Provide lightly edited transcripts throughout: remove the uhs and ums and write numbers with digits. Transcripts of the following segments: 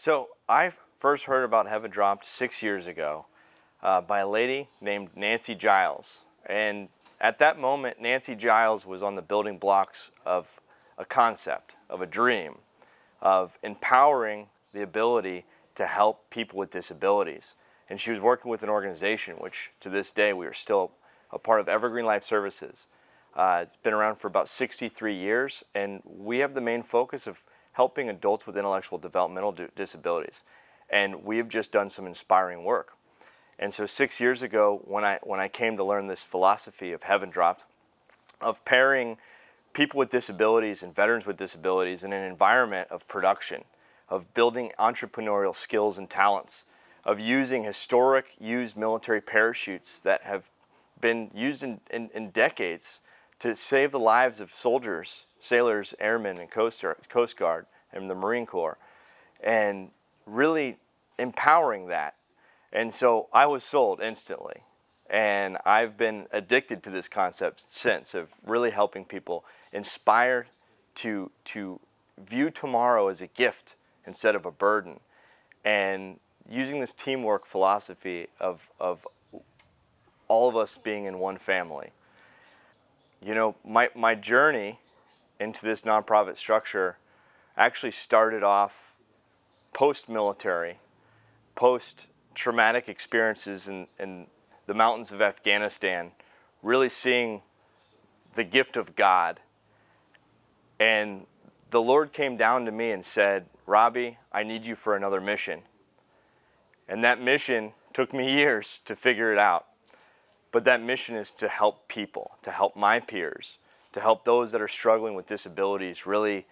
So I first heard about HEAVENDROPt 6 years ago by a lady named Nancy Giles. And at that moment, Nancy Giles was on the building blocks of a concept, of a dream, of empowering the ability to help people with disabilities. And she was working with an organization, which to this day we are still a part of, Evergreen Life Services. It's been around for about 63 years, and we have the main focus of helping adults with intellectual developmental disabilities. And we have just done some inspiring work. And so 6 years ago, when I came to learn this philosophy of HEAVENDROPt, of pairing people with disabilities and veterans with disabilities in an environment of production, of building entrepreneurial skills and talents, of using historic used military parachutes that have been used in decades to save the lives of soldiers, sailors, airmen, and Coast Guard, and the Marine Corps, and really empowering that. And so I was sold instantly. And I've been addicted to this concept since, of really helping people inspired to view tomorrow as a gift instead of a burden. And using this teamwork philosophy of all of us being in one family. You know, my journey into this nonprofit structure actually started off post-military, post-traumatic experiences in the mountains of Afghanistan, really seeing the gift of God. And the Lord came down to me and said, "Robbie, I need you for another mission." And that mission took me years to figure it out. But that mission is to help people, to help my peers, to help those that are struggling with disabilities really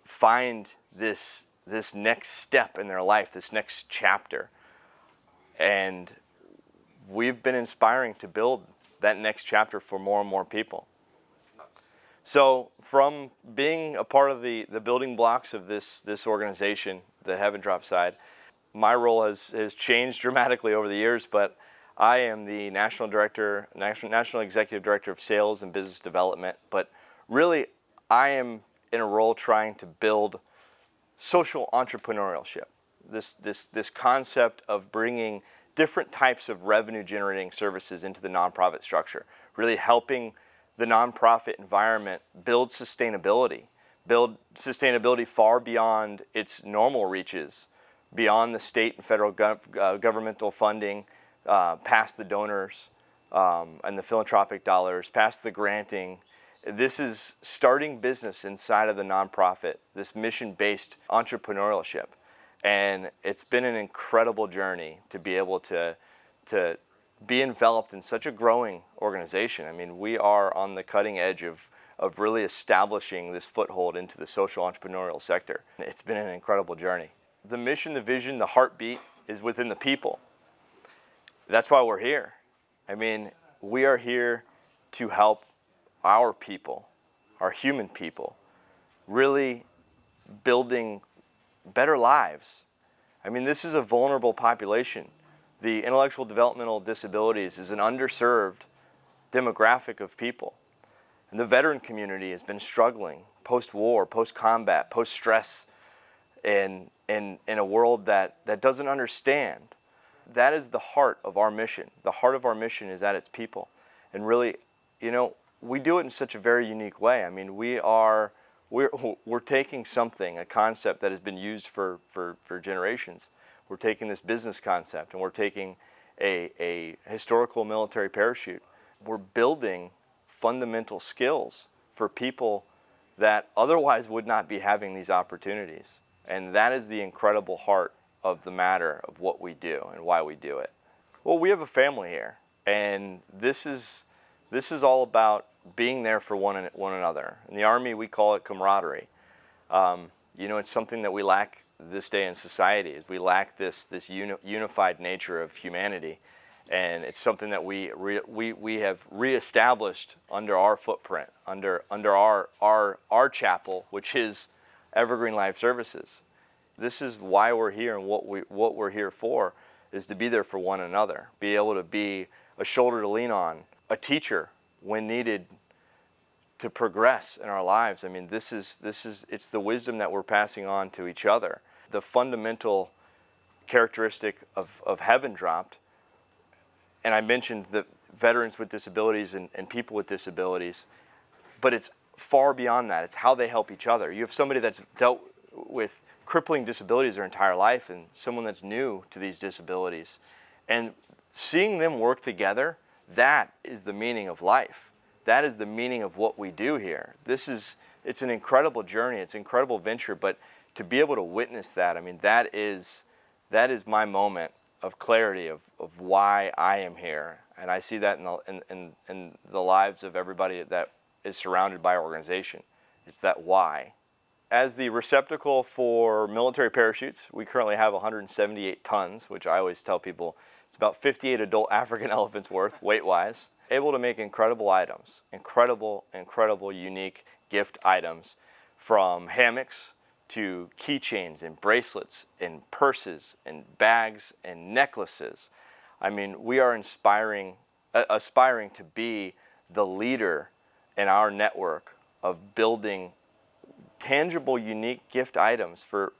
find this next step in their life, this next chapter. And we've been inspiring to build that next chapter for more and more people. So from being a part of the building blocks of this organization, the HEAVENDROPt side, my role has changed dramatically over the years, but I am the national executive director of sales and business development. But really, I am in a role trying to build social entrepreneurship. This concept of bringing different types of revenue generating services into the nonprofit structure, really helping the nonprofit environment build sustainability far beyond its normal reaches, beyond the state and federal governmental funding, past the donors and the philanthropic dollars, past the granting. This is starting business inside of the nonprofit, this mission-based entrepreneurship. And it's been an incredible journey to be able to be enveloped in such a growing organization. I mean, we are on the cutting edge of really establishing this foothold into the social entrepreneurial sector. It's been an incredible journey. The mission, the vision, the heartbeat is within the people. That's why we're here. I mean, we are here to help our people, our human people, really building better lives. I mean, this is a vulnerable population. The intellectual developmental disabilities is an underserved demographic of people. And the veteran community has been struggling post-war, post-combat, post-stress in a world that doesn't understand. That is the heart of our mission. The heart of our mission is at its people. And really, you know, we do it in such a very unique way. I mean, we're taking something, a concept that has been used for generations. We're taking this business concept and we're taking a historical military parachute. We're building fundamental skills for people that otherwise would not be having these opportunities. And that is the incredible heart of the matter of what we do and why we do it. Well, we have a family here, and this is all about being there for one another. In the Army, we call it camaraderie. You know, it's something that we lack this day in society. Is we lack this unified nature of humanity, and it's something that we have reestablished under our footprint, under our chapel, which is Evergreen Life Services. This is why we're here, and what we're here for is to be there for one another, be able to be a shoulder to lean on, a teacher when needed to progress in our lives. I mean, it's the wisdom that we're passing on to each other. the fundamental characteristic of HEAVENDROPt, and I mentioned the veterans with disabilities and people with disabilities, but it's far beyond that. It's how they help each other. You have somebody that's dealt with crippling disabilities their entire life and someone that's new to these disabilities. And seeing them work together, that is the meaning of life. That is the meaning of what we do here. It's an incredible journey. It's an incredible venture, but to be able to witness that, I mean, that is my moment of clarity of why I am here. And I see that in the lives of everybody that is surrounded by our organization. It's that why. As the receptacle for military parachutes, we currently have 178 tons, which I always tell people it's about 58 adult African elephants worth, weight-wise. Able to make incredible items, incredible, unique gift items, from hammocks to keychains and bracelets and purses and bags and necklaces. I mean, we are aspiring to be the leader in our network of building tangible, unique gift items for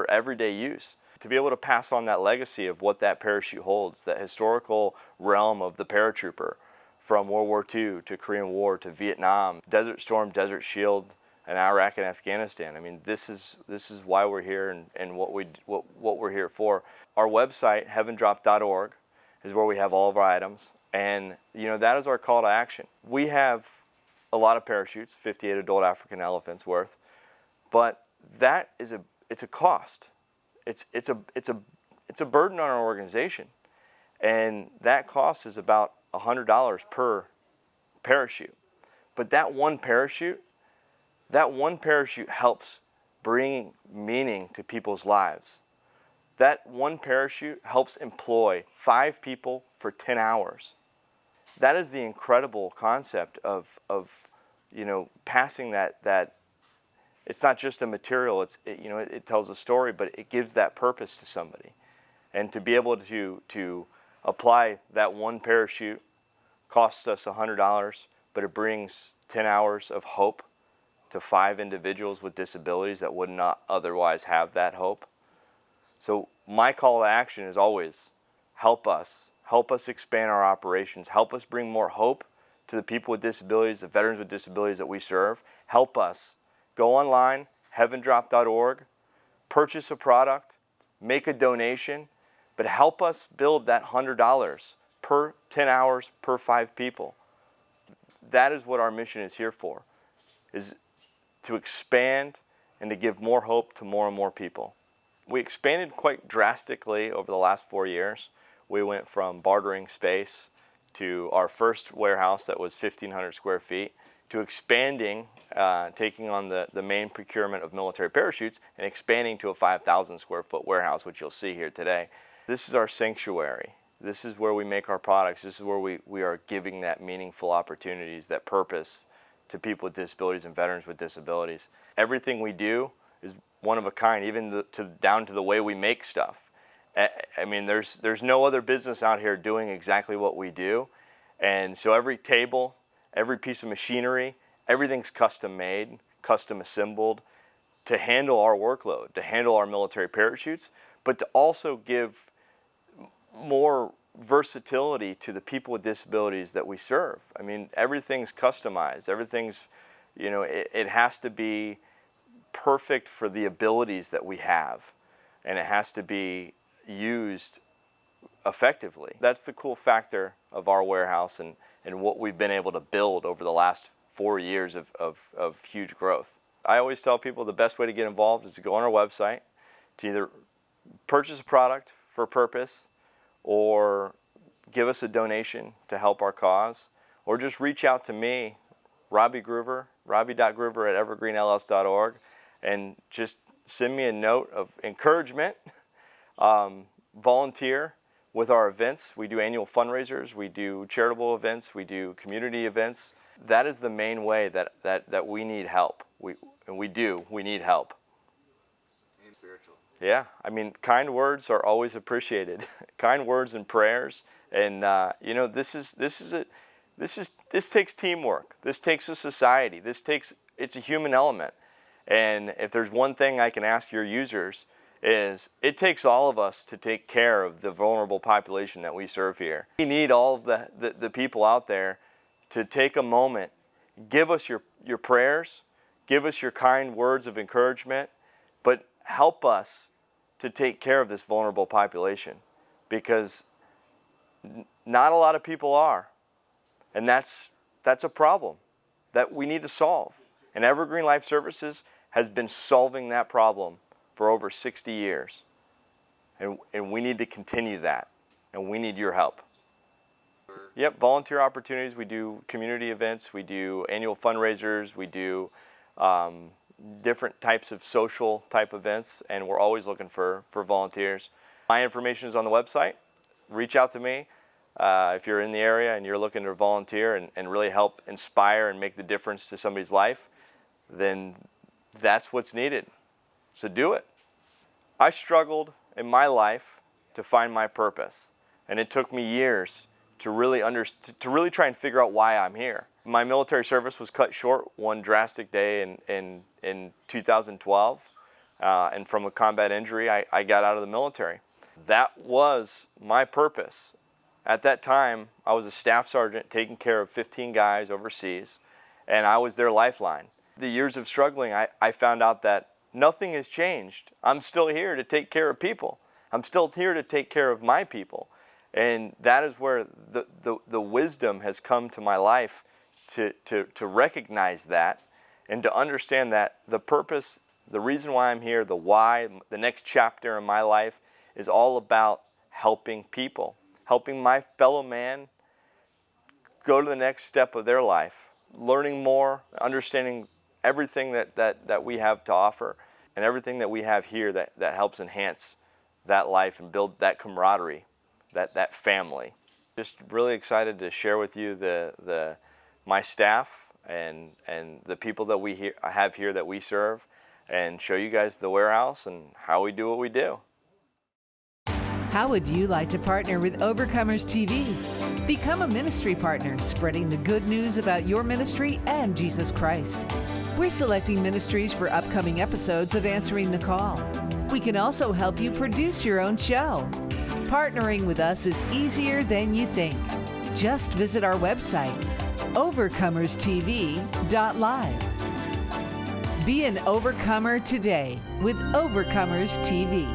everyday use. To be able to pass on that legacy of what that parachute holds, that historical realm of the paratrooper from World War II to Korean War to Vietnam, Desert Storm, Desert Shield, and Iraq and Afghanistan. I mean, this is why we're here and what we're here for. Our website, HEAVENDROPt.org, is where we have all of our items, and that is our call to action. We have a lot of parachutes, 58 adult African elephants worth, but it's a cost. It's a burden on our organization, and that cost is about $100 per parachute. But that one parachute helps bring meaning to people's lives. That one parachute helps employ 5 people for 10 hours. That is the incredible concept of passing that. It's not just a material. It tells a story, but it gives that purpose to somebody. And to be able to apply that one parachute costs us $100, but it brings 10 hours of hope to 5 individuals with disabilities that would not otherwise have that hope. So my call to action is always help us expand our operations, help us bring more hope to the people with disabilities, the veterans with disabilities that we serve. Help us. Go online, heavendropt.org, purchase a product, make a donation, but help us build that $100 per 10 hours per 5 people. That is what our mission is here for, is to expand and to give more hope to more and more people. We expanded quite drastically over the last 4 years. We went from bartering space to our first warehouse that was 1,500 square feet to expanding, taking on the main procurement of military parachutes and expanding to a 5,000 square foot warehouse, which you'll see here today. This is our sanctuary. This is where we make our products. This is where we are giving that meaningful opportunities, that purpose to people with disabilities and veterans with disabilities. Everything we do is one of a kind, even down to the way we make stuff. I mean, there's no other business out here doing exactly what we do. And so every table, every piece of machinery, everything's custom made, custom assembled to handle our workload, to handle our military parachutes, but to also give more versatility to the people with disabilities that we serve. I mean, everything's customized. Everything's, it has to be perfect for the abilities that we have, and it has to be used effectively. That's the cool factor of our warehouse and what we've been able to build over the last 4 years of huge growth. I always tell people the best way to get involved is to go on our website, to either purchase a product for a purpose or give us a donation to help our cause, or just reach out to me, Robbie Groover, robbie.groover@evergreenls.org, and just send me a note of encouragement. Volunteer with our events. We do annual fundraisers, we do charitable events, we do community events. That is the main way that we need help. We need help. And spiritual. Yeah, I mean, kind words are always appreciated. Kind words and prayers, and this takes teamwork. This takes a society. It's a human element. And if there's one thing I can ask your users, is it takes all of us to take care of the vulnerable population that we serve here. We need all of the people out there to take a moment, give us your prayers, give us your kind words of encouragement, but help us to take care of this vulnerable population, because not a lot of people are. And that's a problem that we need to solve. And Evergreen Life Services has been solving that problem for over 60 years. And we need to continue that. And we need your help. Yep, volunteer opportunities. We do community events. We do annual fundraisers. We do different types of social type events. And we're always looking for volunteers. My information is on the website. Reach out to me. If you're in the area and you're looking to volunteer and really help inspire and make the difference to somebody's life, then that's what's needed. So do it. I struggled in my life to find my purpose, and it took me years to really try and figure out why I'm here. My military service was cut short one drastic day in 2012, and from a combat injury, I got out of the military. That was my purpose. At that time, I was a staff sergeant taking care of 15 guys overseas, and I was their lifeline. The years of struggling, I found out that nothing has changed. I'm still here to take care of people. I'm still here to take care of my people. And that is where the wisdom has come to my life to recognize that and to understand that the purpose, the reason why I'm here, the why, the next chapter in my life is all about helping people. Helping my fellow man go to the next step of their life, learning more, understanding everything that we have to offer, and everything that we have here that helps enhance that life and build that camaraderie, that family. Just really excited to share with you my staff and the people that I have here that we serve, and show you guys the warehouse and how we do what we do. How would you like to partner with Overcomers TV? Become a ministry partner, spreading the good news about your ministry and Jesus Christ. We're selecting ministries for upcoming episodes of Answering the Call. We can also help you produce your own show. Partnering with us is easier than you think. Just visit our website, overcomerstv.live. Be an overcomer today with Overcomers TV.